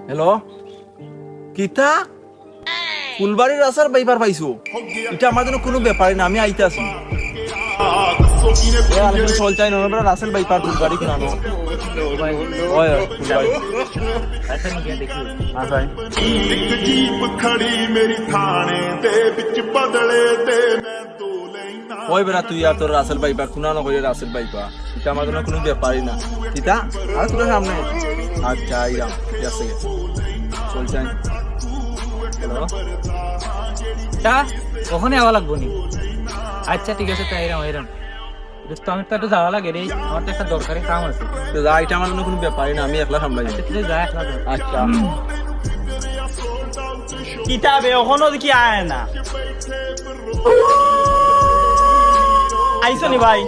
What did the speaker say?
Hello কিতা ফুলবাড়ির রাস্তার বাইপার পাইছো? এটা আমার জন্য কোনো ব্যাপারই না, আমি আইতে আছি। চল চাই না রাসেল বাইপার ফুলবাড়ি কিনানো ওই বেড়া তুই আর তোর রাসেল বাইপার খুনানো করে রাসেল বাইপা, এটা আমার জন্য কোনো ব্যাপারই না। কিতা আর তোর সামনে আচ্ছা আইরাম ঠিক আছে চল চাই। হ্যালো ওখানে যাওয়া লাগবো নি? আচ্ছা ঠিক আছে, তাই এরাম এরাম দোস্ত, আমি তো একটু যাওয়া লাগে রে, আমার তো একটা দরকারি কাম আছে। তো যা, এটা আমার জন্য কোনো ব্যাপারই না, আমি একলা সামলাই যাই। তুই যা একলা যা। আচ্ছা কিতাবে ওখানো কি আয় না আইসো নি ভাই?